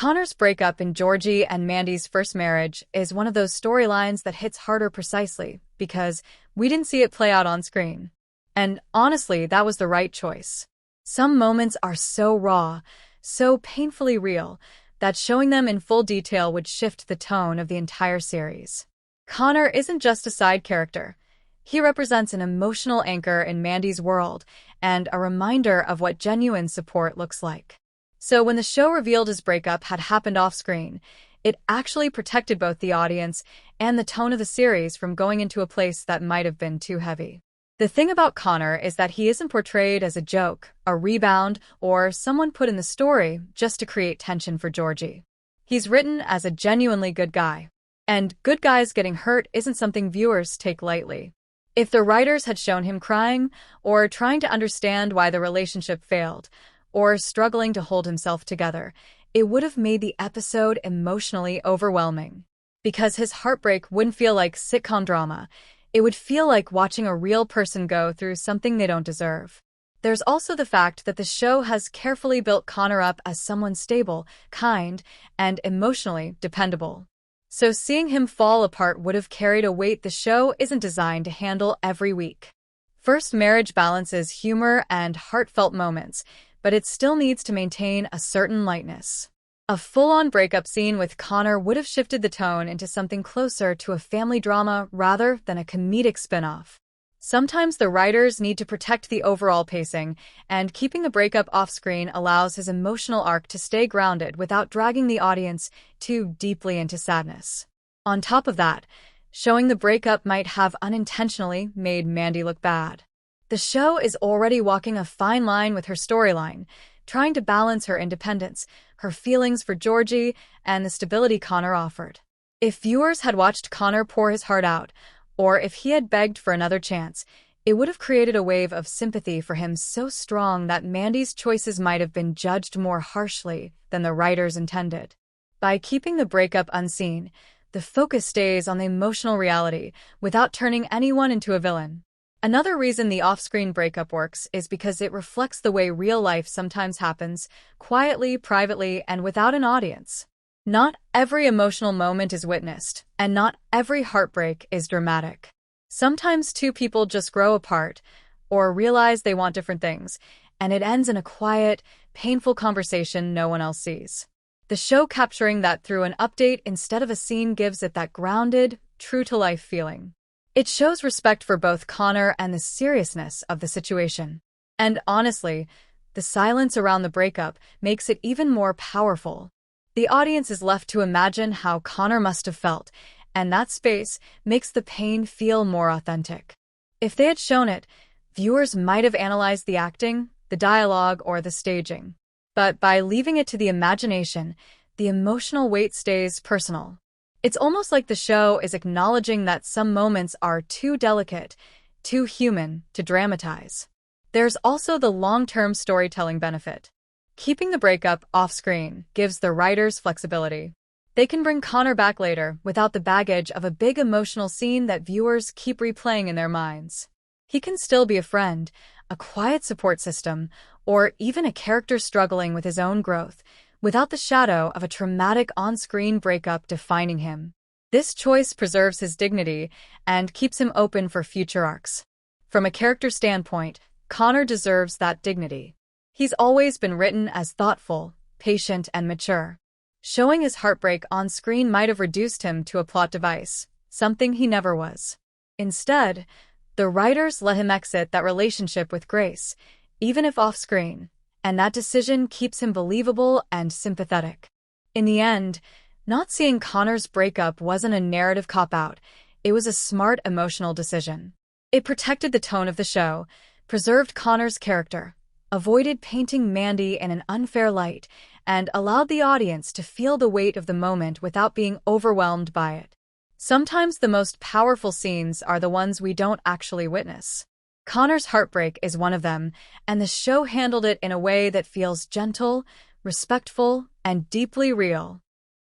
Connor's breakup in Georgie and Mandy's first marriage is one of those storylines that hits harder precisely because we didn't see it play out on screen. And honestly, that was the right choice. Some moments are so raw, so painfully real, that showing them in full detail would shift the tone of the entire series. Connor isn't just a side character. He represents an emotional anchor in Mandy's world and a reminder of what genuine support looks like. So when the show revealed his breakup had happened off-screen, it actually protected both the audience and the tone of the series from going into a place that might have been too heavy. The thing about Connor is that he isn't portrayed as a joke, a rebound, or someone put in the story just to create tension for Georgie. He's written as a genuinely good guy. And good guys getting hurt isn't something viewers take lightly. If the writers had shown him crying, or trying to understand why the relationship failed, or struggling to hold himself together, it would have made the episode emotionally overwhelming. Because his heartbreak wouldn't feel like sitcom drama, it would feel like watching a real person go through something they don't deserve. There's also the fact that the show has carefully built Connor up as someone stable, kind, and emotionally dependable. So seeing him fall apart would have carried a weight the show isn't designed to handle every week. First Marriage balances humor and heartfelt moments, but it still needs to maintain a certain lightness. A full-on breakup scene with Connor would have shifted the tone into something closer to a family drama rather than a comedic spin-off. Sometimes the writers need to protect the overall pacing, and keeping the breakup off-screen allows his emotional arc to stay grounded without dragging the audience too deeply into sadness. On top of that, showing the breakup might have unintentionally made Mandy look bad. The show is already walking a fine line with her storyline, trying to balance her independence, her feelings for Georgie, and the stability Connor offered. If viewers had watched Connor pour his heart out, or if he had begged for another chance, it would have created a wave of sympathy for him so strong that Mandy's choices might have been judged more harshly than the writers intended. By keeping the breakup unseen, the focus stays on the emotional reality without turning anyone into a villain. Another reason the off-screen breakup works is because it reflects the way real life sometimes happens, quietly, privately, and without an audience. Not every emotional moment is witnessed, and not every heartbreak is dramatic. Sometimes two people just grow apart, or realize they want different things, and it ends in a quiet, painful conversation no one else sees. The show capturing that through an update instead of a scene gives it that grounded, true-to-life feeling. It shows respect for both Connor and the seriousness of the situation. And honestly, the silence around the breakup makes it even more powerful. The audience is left to imagine how Connor must have felt, and that space makes the pain feel more authentic. If they had shown it, viewers might have analyzed the acting, the dialogue, or the staging. But by leaving it to the imagination, the emotional weight stays personal. It's almost like the show is acknowledging that some moments are too delicate, too human to dramatize. There's also the long-term storytelling benefit. Keeping the breakup off-screen gives the writers flexibility. They can bring Connor back later without the baggage of a big emotional scene that viewers keep replaying in their minds. He can still be a friend, a quiet support system, or even a character struggling with his own growth, without the shadow of a traumatic on-screen breakup defining him. This choice preserves his dignity and keeps him open for future arcs. From a character standpoint, Connor deserves that dignity. He's always been written as thoughtful, patient, and mature. Showing his heartbreak on screen might have reduced him to a plot device, something he never was. Instead, the writers let him exit that relationship with grace, even if off-screen, and that decision keeps him believable and sympathetic. In the end, not seeing Connor's breakup wasn't a narrative cop-out, it was a smart emotional decision. It protected the tone of the show, preserved Connor's character, avoided painting Mandy in an unfair light, and allowed the audience to feel the weight of the moment without being overwhelmed by it. Sometimes the most powerful scenes are the ones we don't actually witness. Connor's heartbreak is one of them, and the show handled it in a way that feels gentle, respectful, and deeply real.